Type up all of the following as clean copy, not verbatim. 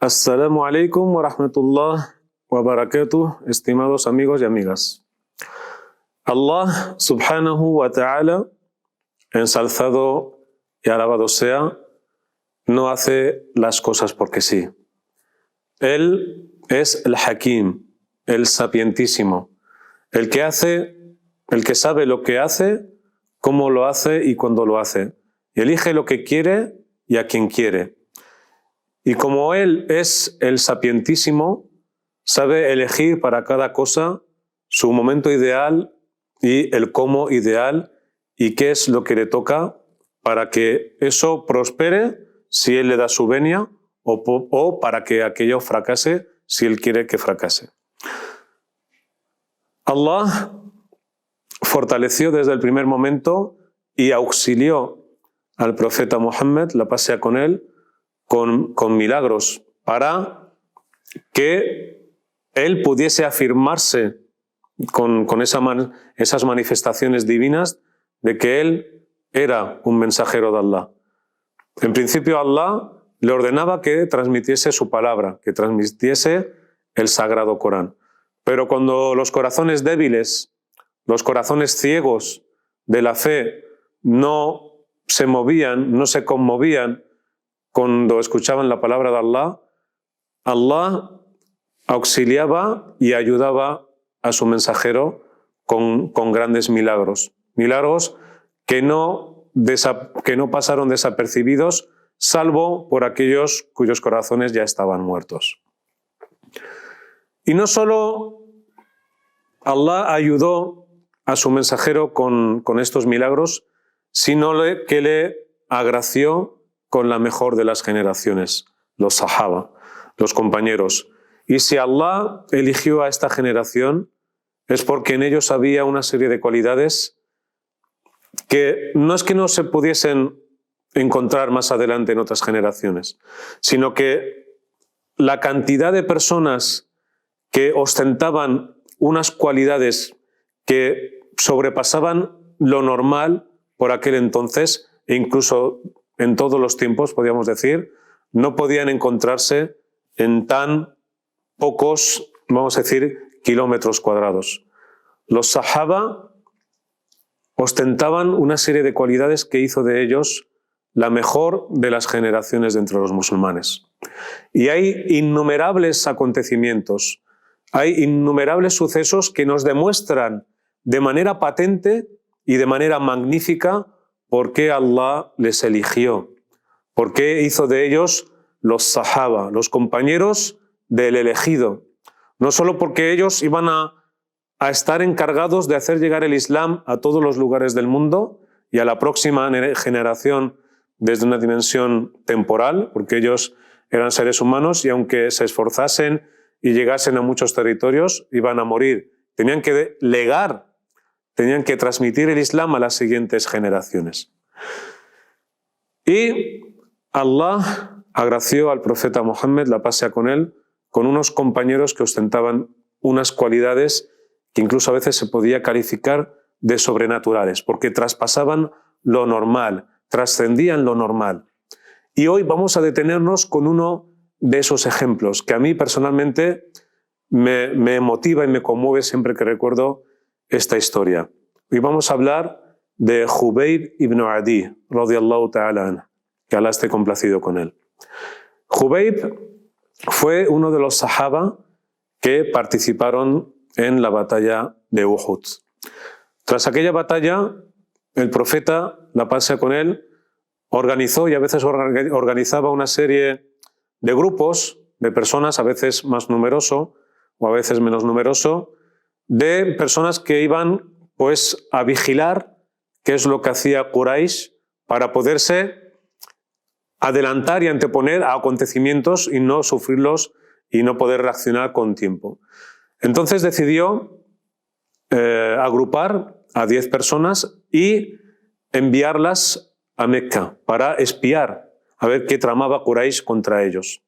Assalamu alaikum wa rahmatullah wa barakatuh, estimados amigos y amigas. Allah subhanahu wa ta'ala, ensalzado y alabado sea, no hace las cosas porque sí. Él es el Hakim, el sapientísimo, el que sabe lo que hace, cómo lo hace y cuándo lo hace. Y elige lo que quiere y a quien quiere. Y como Él es el sapientísimo, sabe elegir para cada cosa su momento ideal y el cómo ideal y qué es lo que le toca para que eso prospere si Él le da su venia o para que aquello fracase si Él quiere que fracase. Allah fortaleció desde el primer momento y auxilió al profeta Muhammad, la paz sea con él, con milagros para que él pudiese afirmarse con esas manifestaciones divinas de que él era un mensajero de Allah. En principio Allah le ordenaba que transmitiese su palabra, que transmitiese el sagrado Corán. Pero cuando los corazones débiles, los corazones ciegos de la fe no se movían, no se conmovían cuando escuchaban la palabra de Allah, Allah auxiliaba y ayudaba a su mensajero con grandes milagros. Milagros que no pasaron desapercibidos, salvo por aquellos cuyos corazones ya estaban muertos. Y no solo Allah ayudó a su mensajero con estos milagros, sino que le agració con la mejor de las generaciones, los sahaba, los compañeros. Y si Allah eligió a esta generación, es porque en ellos había una serie de cualidades que no es que no se pudiesen encontrar más adelante en otras generaciones, sino que la cantidad de personas que ostentaban unas cualidades que sobrepasaban lo normal por aquel entonces, e incluso en todos los tiempos, podríamos decir, no podían encontrarse en tan pocos, vamos a decir, kilómetros cuadrados. Los sahaba ostentaban una serie de cualidades que hizo de ellos la mejor de las generaciones de entre los musulmanes. Y hay innumerables acontecimientos, hay innumerables sucesos que nos demuestran de manera patente y de manera magnífica por qué Allah les eligió, por qué hizo de ellos los sahaba, los compañeros del elegido. No solo porque ellos iban a estar encargados de hacer llegar el Islam a todos los lugares del mundo y a la próxima generación desde una dimensión temporal, porque ellos eran seres humanos y aunque se esforzasen y llegasen a muchos territorios, iban a morir. Tenían que legar, tenían que transmitir el Islam a las siguientes generaciones. Y Allah agració al profeta Muhammad, la paz sea con él, con unos compañeros que ostentaban unas cualidades que incluso a veces se podía calificar de sobrenaturales, porque traspasaban lo normal, trascendían lo normal. Y hoy vamos a detenernos con uno de esos ejemplos que a mí personalmente me motiva y me conmueve siempre que recuerdo esta historia. Hoy vamos a hablar de Jubayb ibn Adi, radiyallahu ta'ala anhu, que Allah esté complacido con él. Jubayb fue uno de los sahaba que participaron en la batalla de Uhud. Tras aquella batalla, el profeta, la paz sea con él, organizó y a veces organizaba una serie de grupos de personas, a veces más numeroso o a veces menos numeroso, de personas que iban pues a vigilar qué es lo que hacía Quraysh para poderse adelantar y anteponer a acontecimientos y no sufrirlos y no poder reaccionar con tiempo. Entonces decidió agrupar a 10 personas y enviarlas a Meca para espiar, a ver qué tramaba Quraysh contra ellos.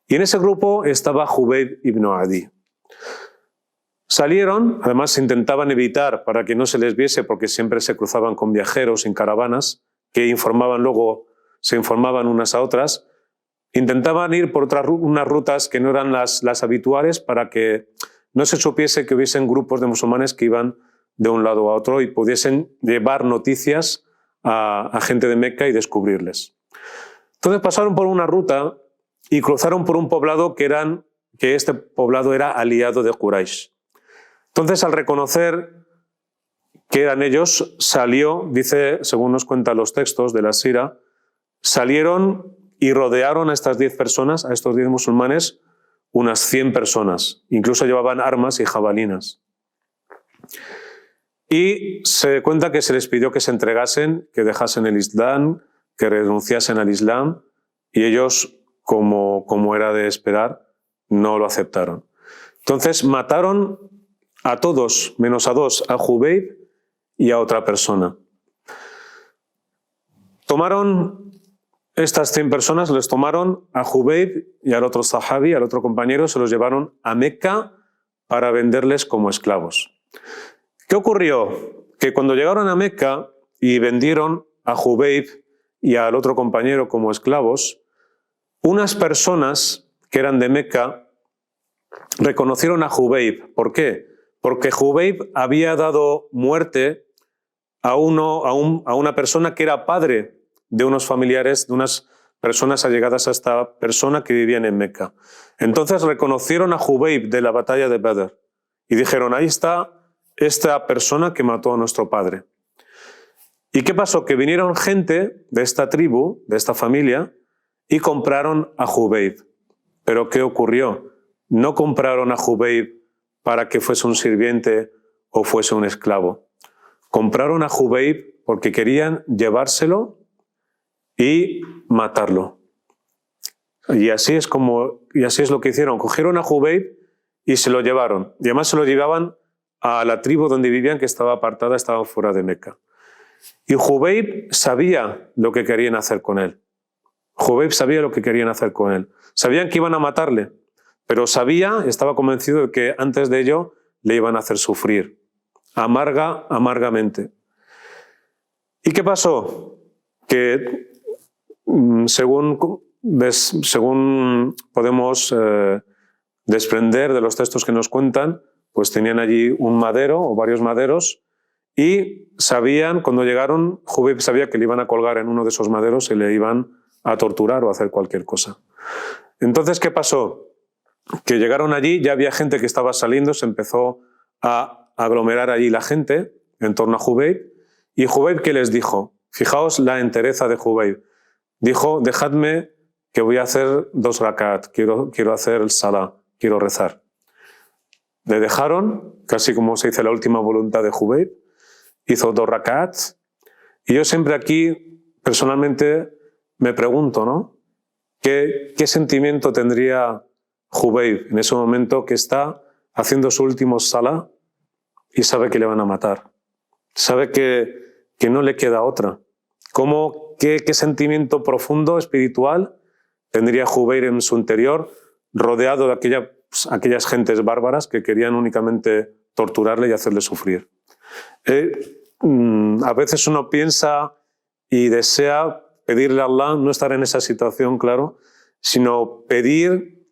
Y en ese grupo estaba Jubayb ibn Adi. Salieron, además intentaban evitar para que no se les viese, porque siempre se cruzaban con viajeros en caravanas que se informaban unas a otras. Intentaban ir por unas rutas que no eran las habituales para que no se supiese que hubiesen grupos de musulmanes que iban de un lado a otro y pudiesen llevar noticias a gente de Meca y descubrirles. Entonces pasaron por una ruta y cruzaron por un poblado que este poblado era aliado de Quraysh. Entonces, al reconocer que eran ellos, salió, dice, según nos cuentan los textos de la Sira, salieron y rodearon a estas 10 personas, a estos 10 musulmanes, unas 100 personas. Incluso llevaban armas y jabalinas. Y se cuenta que se les pidió que se entregasen, que dejasen el Islam, que renunciasen al Islam, y ellos, como era de esperar, no lo aceptaron. Entonces mataron a todos, menos a 2, a Jubayb y a otra persona. Tomaron estas 100 personas, les tomaron a Jubayb y al otro sahabi, al otro compañero, se los llevaron a Meca para venderles como esclavos. ¿Qué ocurrió? Que cuando llegaron a Meca y vendieron a Jubayb y al otro compañero como esclavos, unas personas que eran de Meca reconocieron a Jubayb. ¿Por qué? Porque Jubayb había dado muerte a una persona que era padre de unos familiares, de unas personas allegadas a esta persona que vivían en Meca. Entonces reconocieron a Jubayb de la batalla de Badr y dijeron, ahí está esta persona que mató a nuestro padre. ¿Y qué pasó? Que vinieron gente de esta tribu, de esta familia, y compraron a Jubayb. ¿Pero qué ocurrió? No compraron a Jubayb para que fuese un sirviente o fuese un esclavo. Compraron a Jubayb porque querían llevárselo y matarlo. Y así es lo que hicieron. Cogieron a Jubayb y se lo llevaron. Y además se lo llevaban a la tribu donde vivían, que estaba apartada, estaba fuera de Meca. Y Jubayb sabía lo que querían hacer con él. Jubayb sabía lo que querían hacer con él. Sabían que iban a matarle, pero estaba convencido de que antes de ello le iban a hacer sufrir. Amargamente. ¿Y qué pasó? Que según podemos desprender de los textos que nos cuentan, pues tenían allí un madero o varios maderos y cuando llegaron, Jubayb sabía que le iban a colgar en uno de esos maderos y le iban a torturar o a hacer cualquier cosa. Entonces, ¿qué pasó? Que llegaron allí, ya había gente que estaba saliendo, se empezó a aglomerar allí la gente en torno a Jubayb. ¿Y Jubayb qué les dijo? Fijaos la entereza de Jubayb. Dijo, dejadme que voy a hacer 2 rakat, quiero hacer el salah, quiero rezar. Le dejaron, casi como se dice la última voluntad de Jubayb, hizo 2 rakats. Y yo siempre aquí, personalmente, me pregunto, ¿no? ¿Qué sentimiento tendría Jubayb en ese momento que está haciendo su último salah y sabe que le van a matar? Sabe que no le queda otra. ¿Qué sentimiento profundo, espiritual, tendría Jubayb en su interior, rodeado de aquellas gentes bárbaras que querían únicamente torturarle y hacerle sufrir? A veces uno piensa y desea pedirle a Allah no estar en esa situación, claro, sino pedir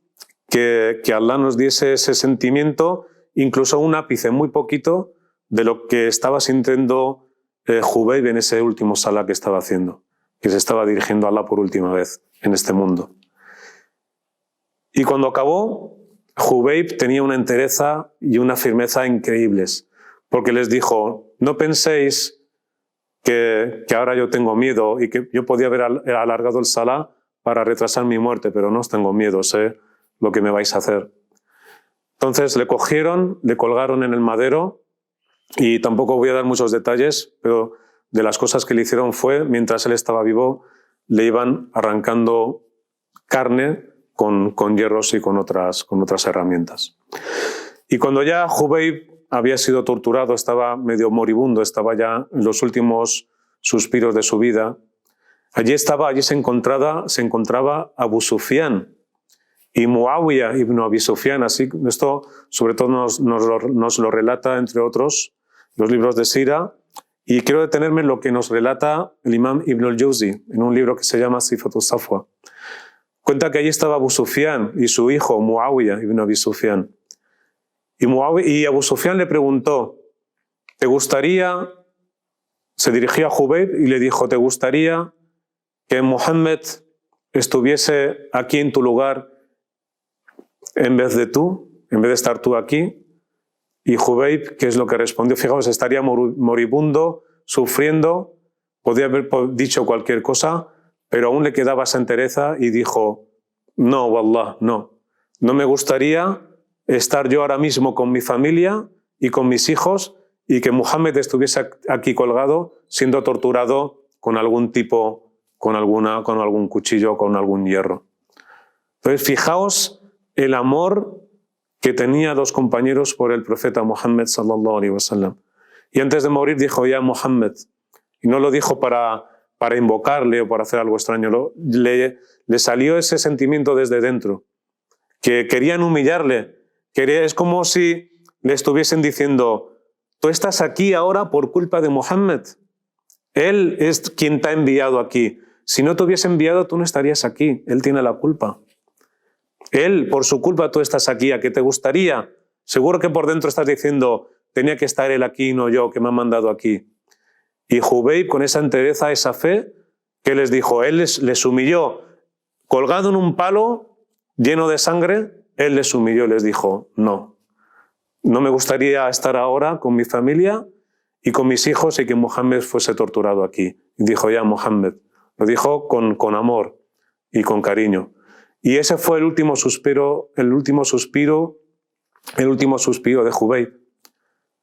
que Allah nos diese ese sentimiento, incluso un ápice, muy poquito, de lo que estaba sintiendo Jubayb en ese último salah que estaba haciendo, que se estaba dirigiendo a Allah por última vez en este mundo. Y cuando acabó, Jubayb tenía una entereza y una firmeza increíbles, porque les dijo, no penséis que ahora yo tengo miedo y que yo podía haber alargado el salah para retrasar mi muerte, pero no os tengo miedo, sé lo que me vais a hacer. Entonces le cogieron, le colgaron en el madero y tampoco voy a dar muchos detalles, pero de las cosas que le hicieron fue, mientras él estaba vivo, le iban arrancando carne con hierros y con otras herramientas. Y cuando ya Jubayb había sido torturado, estaba medio moribundo, estaba ya en los últimos suspiros de su vida. Allí se encontraba Abu Sufyan y Muawiyah ibn Abi Sufyan. Así, esto sobre todo nos lo relata, entre otros, los libros de Sira. Y quiero detenerme en lo que nos relata el imam Ibn al-Jawzi en un libro que se llama Sifatu Safwa. Cuenta que allí estaba Abu Sufyan y su hijo Muawiyah ibn Abi Sufyan. Y Abu Sufyan le preguntó, ¿te gustaría? Se dirigió a Jubayb y le dijo, ¿te gustaría que Muhammad estuviese aquí en tu lugar en vez de estar tú aquí? Y Jubayb, ¿qué es lo que respondió? Fijaos, estaría moribundo, sufriendo, podía haber dicho cualquier cosa, pero aún le quedaba esa entereza y dijo, no, wallah, no me gustaría estar yo ahora mismo con mi familia y con mis hijos y que Muhammad estuviese aquí colgado, siendo torturado con algún tipo, con algún cuchillo, con algún hierro. Entonces, fijaos el amor que tenía los compañeros por el profeta Muhammad sallallahu alaihi wasallam. Y antes de morir dijo, ya Muhammad, y no lo dijo para invocarle o para hacer algo extraño, le salió ese sentimiento desde dentro, que querían humillarle, es como si le estuviesen diciendo, tú estás aquí ahora por culpa de Muhammad, él es quien te ha enviado aquí, si no te hubiese enviado tú no estarías aquí, él tiene la culpa. Él, por su culpa tú estás aquí, ¿a qué te gustaría? Seguro que por dentro estás diciendo, tenía que estar él aquí, no yo, que me ha mandado aquí. Y Jubayb, con esa entereza, esa fe, ¿qué les dijo? Él les humilló, colgado en un palo lleno de sangre, él les humilló y les dijo, no me gustaría estar ahora con mi familia y con mis hijos y que Muhammad fuese torturado aquí. Y dijo, ya Muhammad, lo dijo con amor y con cariño. Y ese fue el último suspiro de Jubayb.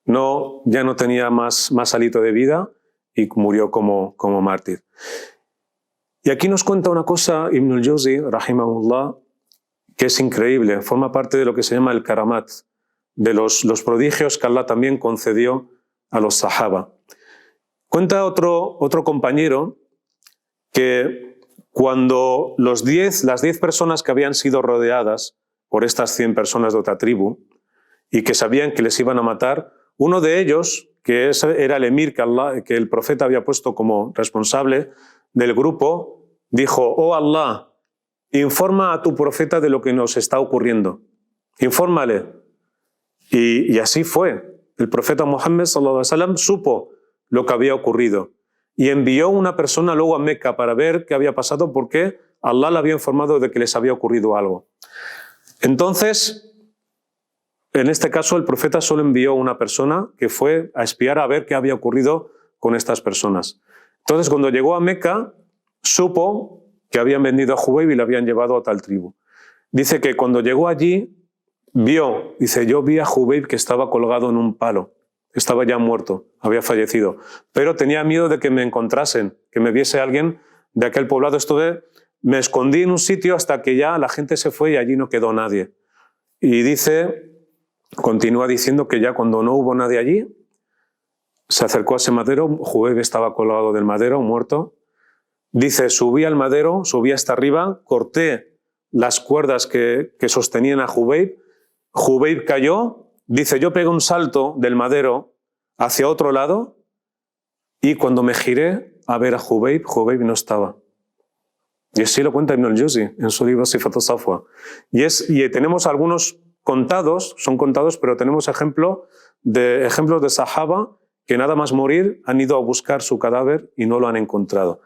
Ya no tenía más hálito de vida y murió como mártir. Y aquí nos cuenta una cosa Ibn al-Jawzi, rahimahullah, que es increíble, forma parte de lo que se llama el karamat, de los prodigios que Allah también concedió a los sahaba. Cuenta otro compañero que cuando las 10 personas que habían sido rodeadas por estas 100 personas de otra tribu y que sabían que les iban a matar, uno de ellos, que era el emir que el profeta había puesto como responsable del grupo, dijo, oh Allah, informa a tu profeta de lo que nos está ocurriendo. Infórmale. Y así fue. El profeta Muhammad sallallahu alaihi wasallam supo lo que había ocurrido y envió una persona luego a Meca para ver qué había pasado porque Allah le había informado de que les había ocurrido algo. Entonces, en este caso, el profeta solo envió una persona que fue a espiar a ver qué había ocurrido con estas personas. Entonces, cuando llegó a Meca, supo que habían vendido a Jubayb y le habían llevado a tal tribu. Dice que cuando llegó allí, yo vi a Jubayb que estaba colgado en un palo. Estaba ya muerto, había fallecido. Pero tenía miedo de que me encontrasen, que me viese alguien de aquel poblado. Me escondí en un sitio hasta que ya la gente se fue y allí no quedó nadie. Y continúa diciendo que ya cuando no hubo nadie allí, se acercó a ese madero, Jubayb estaba colgado del madero, muerto. Dice, subí al madero, subí hasta arriba, corté las cuerdas que sostenían a Jubayb. Jubayb cayó. Dice, yo pegué un salto del madero hacia otro lado y cuando me giré a ver a Jubayb no estaba. Y así lo cuenta Ibn al-Jawzi en su libro Sifatu Safwa. Y tenemos algunos son contados, pero tenemos ejemplos de sahaba que nada más morir han ido a buscar su cadáver y no lo han encontrado.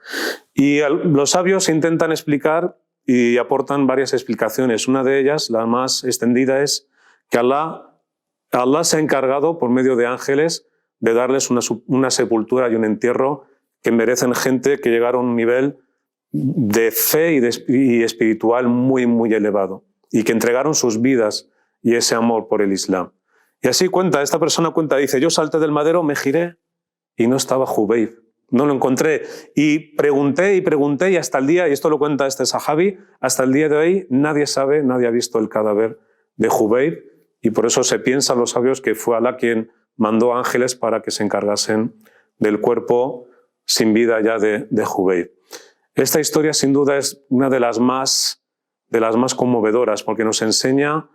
Y los sabios intentan explicar y aportan varias explicaciones. Una de ellas, la más extendida, es que Allah se ha encargado, por medio de ángeles, de darles una sepultura y un entierro que merecen gente que llegaron a un nivel de fe y espiritual muy, muy elevado y que entregaron sus vidas y ese amor por el Islam. Y así esta persona cuenta, dice, yo salté del madero, me giré y no estaba Jubayb, no lo encontré. Y pregunté y hasta el día, y esto lo cuenta este sahabi, hasta el día de hoy nadie ha visto el cadáver de Jubayb y por eso se piensa los sabios que fue Alá quien mandó ángeles para que se encargasen del cuerpo sin vida ya de Jubayb. Esta historia sin duda es una de las más conmovedoras, porque nos enseña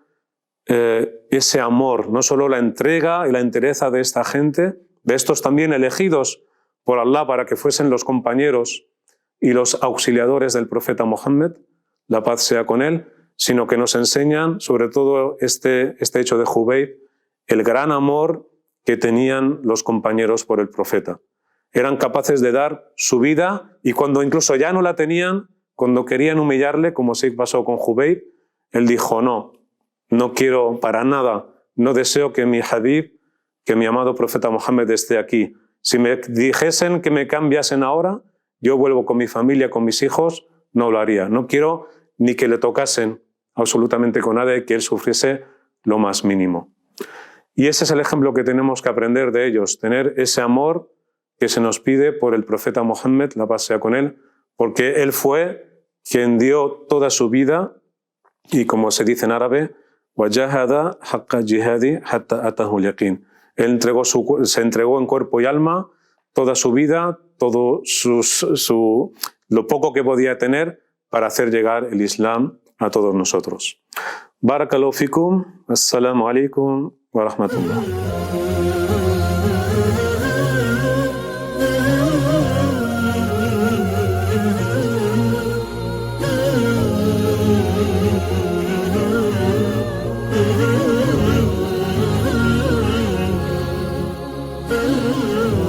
ese amor, no solo la entrega y la entereza de esta gente, de estos también elegidos por Allah para que fuesen los compañeros y los auxiliadores del profeta Mohammed, la paz sea con él, sino que nos enseñan, sobre todo este hecho de Jubayb, el gran amor que tenían los compañeros por el profeta. Eran capaces de dar su vida, y cuando incluso ya no la tenían, cuando querían humillarle, como sí pasó con Jubayb, él dijo, no quiero para nada, no deseo que mi Habib, que mi amado profeta Mohammed esté aquí. Si me dijesen que me cambiasen ahora, yo vuelvo con mi familia, con mis hijos, no lo haría. No quiero ni que le tocasen absolutamente con nada y que él sufriese lo más mínimo. Y ese es el ejemplo que tenemos que aprender de ellos, tener ese amor que se nos pide por el profeta Mohammed, la paz sea con él, porque él fue quien dio toda su vida y, como se dice en árabe, وَجَهَدَ حَقَّ جِهَادِ حَتَّى أَتَهُ الْيَقِينُ. Él se entregó en cuerpo y alma toda su vida, todo lo poco que podía tener para hacer llegar el Islam a todos nosotros. Barakallahu fikum, assalamu alaikum wa rahmatullah. Oh